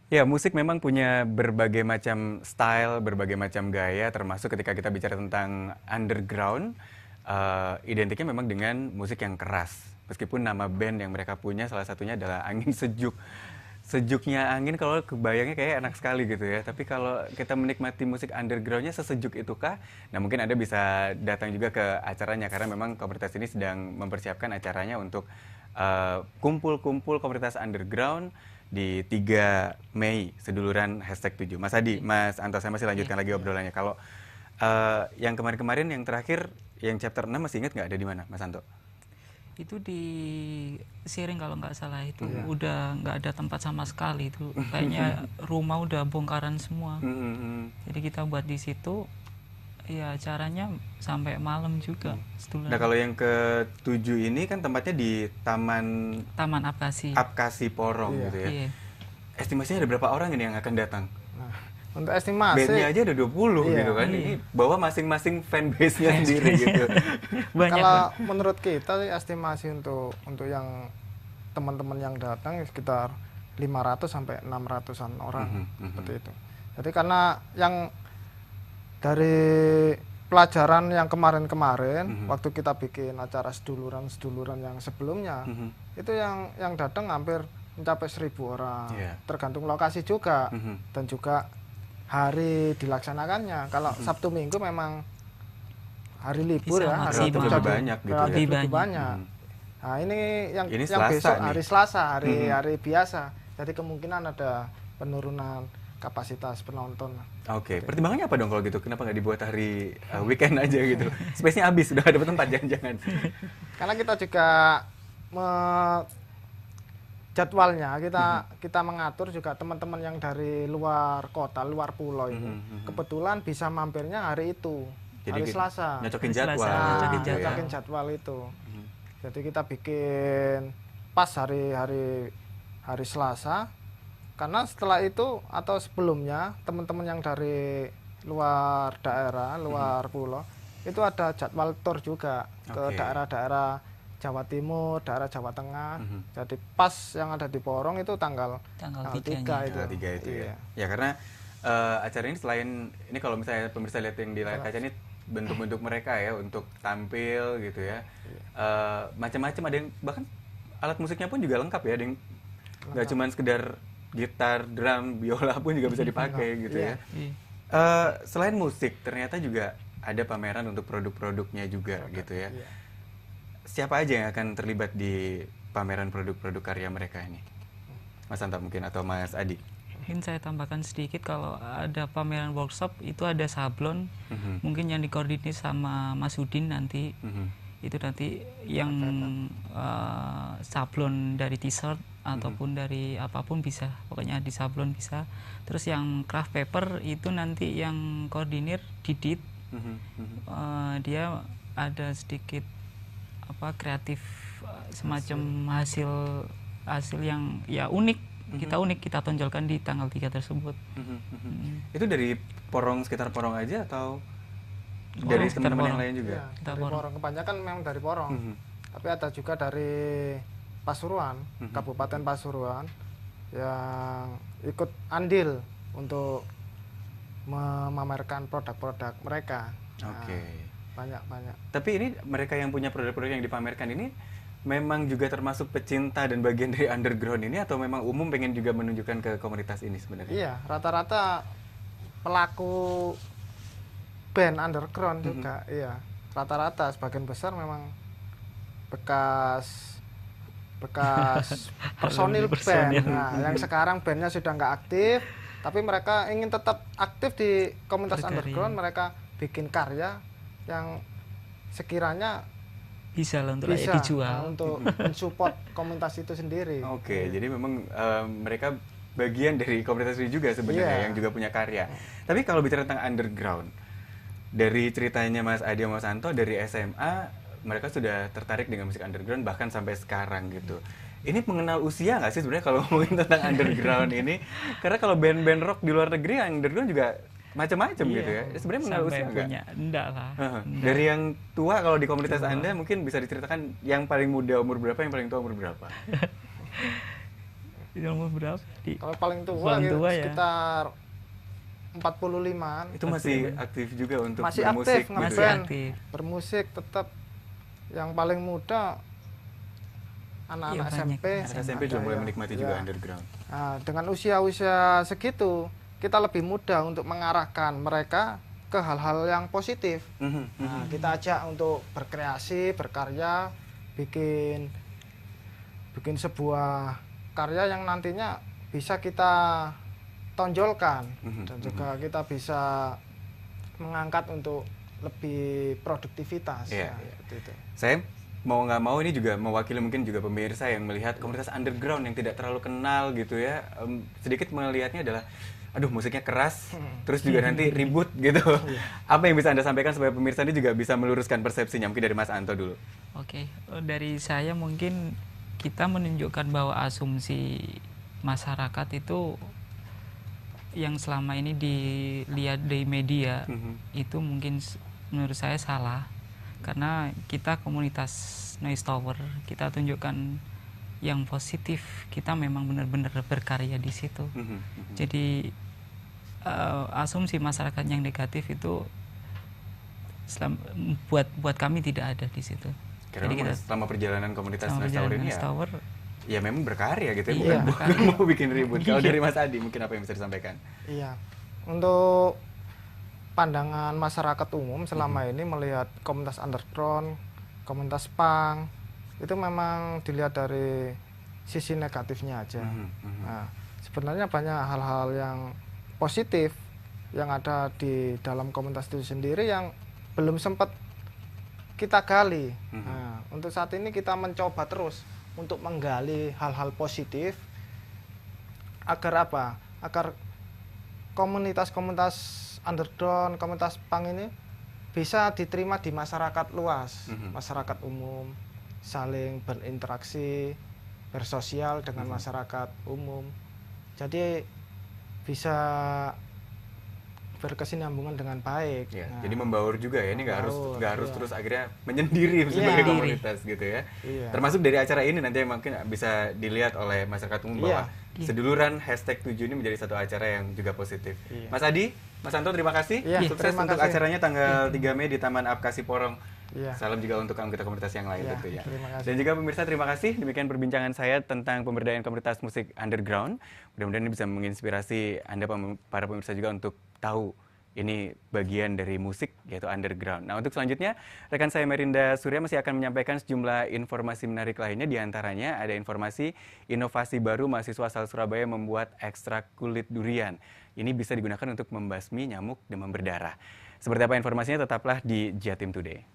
Ya, musik memang punya berbagai macam style, berbagai macam gaya, termasuk ketika kita bicara tentang underground, identiknya memang dengan musik yang keras. Meskipun nama band yang mereka punya salah satunya adalah Angin Sejuk. Sejuknya angin kalau kebayangnya kayak enak sekali gitu ya. Tapi kalau kita menikmati musik undergroundnya sesejuk itukah? Nah mungkin Anda bisa datang juga ke acaranya karena memang komunitas ini sedang mempersiapkan acaranya untuk kumpul-kumpul komunitas underground di 3 Mei seduluran #7. Mas Adi, Oke, Mas Anto, saya masih oke. lanjutkan lagi obrolannya. Kalau yang kemarin-kemarin yang terakhir yang chapter 6 masih ingat nggak ada di mana, Mas Anto? Itu di Siring kalau nggak salah itu Mhm. udah nggak ada tempat sama sekali itu. Kayaknya rumah udah bongkaran semua. Mhm. Jadi kita buat di situ, ya acaranya sampai malam juga Nah seduluran. kalau yang ke-7 ini kan tempatnya di Taman Taman Apkasi. Apkasi Porong Iya. gitu ya. Iya, Estimasinya ada berapa orang ini yang akan datang? Nah, untuk Bandnya estimasi, aja ada 20 gitu iya. kan. iya. Ini bawa masing-masing fanbase-nya sendiri gitu. Banyak Kalau Bang. menurut kita sih estimasi untuk yang teman-teman yang datang sekitar 500 sampai 600-an orang Mhm, seperti mhm, itu. Jadi karena yang dari pelajaran yang kemarin-kemarin mhm, waktu kita bikin acara seduluran-seduluran yang sebelumnya mhm. itu yang datang hampir mencapai 1.000 orang. Iya. Tergantung lokasi juga Mhm, dan juga hari dilaksanakannya. Kalau mhm. Sabtu Minggu memang hari libur Bisa ya, hari Relatif itu maksimal. lebih jadi banyak gitu ya. relatif Lebih lebih banyak. banyak. Mhm. Nah, ini yang Ini yang Selasa besok nih. hari Selasa, hari Mhm. hari biasa. Jadi kemungkinan ada penurunan kapasitas penonton. Oke, pertimbangannya apa dong kalau gitu? Kenapa nggak dibuat hari weekend aja gitu? Space-nya habis, udah nggak dapet tempat, jangan-jangan. Karena kita juga jadwalnya Mhm, kita mengatur juga teman-teman yang dari luar kota, luar pulau itu. mhm, mhm. Kebetulan bisa mampirnya hari itu, Jadi hari Selasa. nyocokin Hari Selasa, jadwal nyocokin gitu ya. jadwal. Nyocokin jadwal itu. Mhm. Jadi kita bikin pas hari Selasa. Karena setelah itu atau sebelumnya teman-teman yang dari luar daerah, luar pulau itu ada jadwal tour juga ke Oke. daerah-daerah Jawa Timur, daerah Jawa Tengah. Mhm. Jadi pas yang ada di Porong itu tanggal Tanggal 3 3-nya. itu. Tanggal 3 itu ya. Iya. Ya karena acara ini selain ini kalau misalnya pemirsa lihat yang di layar kaca ini bentuk-bentuk mereka ya untuk tampil gitu ya. Macam-macam ada yang bahkan alat musiknya pun juga lengkap ya. Ada yang nggak cuman sekedar gitar, drum, biola pun juga bisa dipakai gitu ya. Iya. Iya. Selain musik ternyata juga ada pameran untuk produk-produknya juga gitu ya. Iya. Siapa aja yang akan terlibat di pameran produk-produk karya mereka ini? Mas Anta mungkin atau Mas Adi? Mungkin saya tambahkan sedikit kalau ada pameran workshop itu ada sablon, Mhm, mungkin yang dikoordinir sama Mas Udin nanti. mhm, Itu nanti yang sablon dari t-shirt ataupun dari apapun bisa, pokoknya di sablon bisa. Terus yang craft paper itu nanti yang koordinir Didit. mhm, mhm. Dia ada sedikit kreatif, semacam hasil hasil yang ya unik. Kita unik, kita tonjolkan di tanggal 3 tersebut. Mhm, mhm. Mm. Itu dari Porong, sekitar Porong aja atau Porong, dari sekitar teman-teman yang Porong. lain juga? Iya, Kita dari Porong. Porong. Kebanyakan memang dari Porong. Mhm, Tapi ada juga dari Pasuruan, Mhm. Kabupaten Pasuruan yang ikut andil untuk memamerkan produk-produk mereka. Nah, Oke. banyak-banyak. Tapi ini mereka yang punya produk-produk yang dipamerkan ini memang juga termasuk pecinta dan bagian dari underground ini atau memang umum pengen juga menunjukkan ke komunitas ini sebenarnya? Iya, rata-rata pelaku band underground juga, iya. Rata-rata sebagian besar memang bekas bekas personil Personil. band. Nah, yang sekarang bandnya sudah nggak aktif, tapi mereka ingin tetap aktif di komunitas Berkarya. underground. Mereka bikin karya yang sekiranya Bisa lah untuk bisa dijual. untuk mensupport komunitas itu sendiri. Oke, jadi memang mereka bagian dari komunitas ini juga sebenarnya Iya. yang juga punya karya. Tapi kalau bicara tentang underground, dari ceritanya Mas Adi sama Mas Anto dari SMA mereka sudah tertarik dengan musik underground bahkan sampai sekarang gitu. Ini mengenal usia nggak sih sebenarnya kalau ngomongin tentang underground ini? Karena kalau band-band rock di luar negeri yang underground juga macam-macam gitu ya. Sebenarnya mengenal Sampai usia nggak? punya, enggak lah. Heeh. Enggak. Dari yang tua kalau di komunitas Anda mungkin bisa diceritakan yang paling muda umur berapa, yang paling tua umur berapa? Di umur berapa? Kalau paling tua, Paling tua ya. sekitar 45-an. Itu masih aktif juga untuk Masih bermusik aktif, gitu Masih ya? ngeband, aktif. bermusik tetap. Yang paling muda anak-anak Iya, banyak. SMP. Anak SMP ada sudah mulai ya. menikmati Ya. juga underground. Nah, dengan usia-usia segitu, kita lebih mudah untuk mengarahkan mereka ke hal-hal yang positif. Nah, kita ajak untuk berkreasi, berkarya, bikin sebuah karya yang nantinya bisa kita tonjolkan dan juga kita bisa mengangkat untuk lebih produktivitas. Iya, Ya, iya. seperti itu. Saya mau nggak mau ini juga mewakili mungkin juga pemirsa yang melihat komunitas underground yang tidak terlalu kenal gitu ya. Sedikit melihatnya adalah, aduh musiknya keras, terus juga nanti ribut gitu. Apa yang bisa Anda sampaikan supaya pemirsa ini juga bisa meluruskan persepsinya? Mungkin dari Mas Anto dulu. Oke, dari saya mungkin kita menunjukkan bahwa asumsi masyarakat itu yang selama ini dilihat dari media itu mungkin menurut saya salah, karena kita komunitas Noise Tower, kita tunjukkan yang positif, kita memang benar-benar berkarya di situ. Jadi asumsi masyarakat yang negatif itu buat kami tidak ada di situ. Karena Jadi memang selama perjalanan komunitas sama Noise Tower perjalanan ini Noise ya, Tower, ya memang berkarya gitu ya, Iya, bukan mau bikin ribut. Kalau dari Mas Adi mungkin apa yang bisa disampaikan? Iya. Untuk pandangan masyarakat umum selama ini melihat komunitas underground, komunitas punk, itu memang dilihat dari sisi negatifnya aja. Nah, sebenarnya banyak hal-hal yang positif yang ada di dalam komunitas itu sendiri yang belum sempat kita gali. Nah, untuk saat ini kita mencoba terus untuk menggali hal-hal positif agar apa? Agar komunitas-komunitas underground, komunitas punk ini bisa diterima di masyarakat luas, masyarakat umum, saling berinteraksi, bersosial dengan masyarakat umum. Jadi bisa berkesinambungan dengan baik. Ya, Nah, jadi membaur juga ya, ini nggak harus membaur, iya. terus akhirnya menyendiri sebagai Iya. komunitas gitu ya. Iya. Termasuk dari acara ini nanti yang mungkin bisa dilihat oleh masyarakat umum bahwa Iya. seduluran #7 ini menjadi satu acara yang juga positif. Iya. Mas Adi, Mas Anto terima kasih. Iya, Sukses terima untuk kasih. acaranya tanggal 3 Mei di Taman Apkasi Porong. Iya. Salam juga untuk anggota komunitas yang lain Iya, tentunya. terima kasih. Dan juga pemirsa terima kasih. Demikian perbincangan saya tentang pemberdayaan komunitas musik underground. Mudah-mudahan ini bisa menginspirasi Anda para pemirsa juga untuk tahu ini bagian dari musik yaitu underground. Nah, untuk selanjutnya rekan saya Merinda Surya masih akan menyampaikan sejumlah informasi menarik lainnya. Di antaranya ada informasi inovasi baru mahasiswa asal Surabaya membuat ekstrak kulit durian. Ini bisa digunakan untuk membasmi nyamuk demam berdarah. Seperti apa informasinya tetaplah di Jatim Today.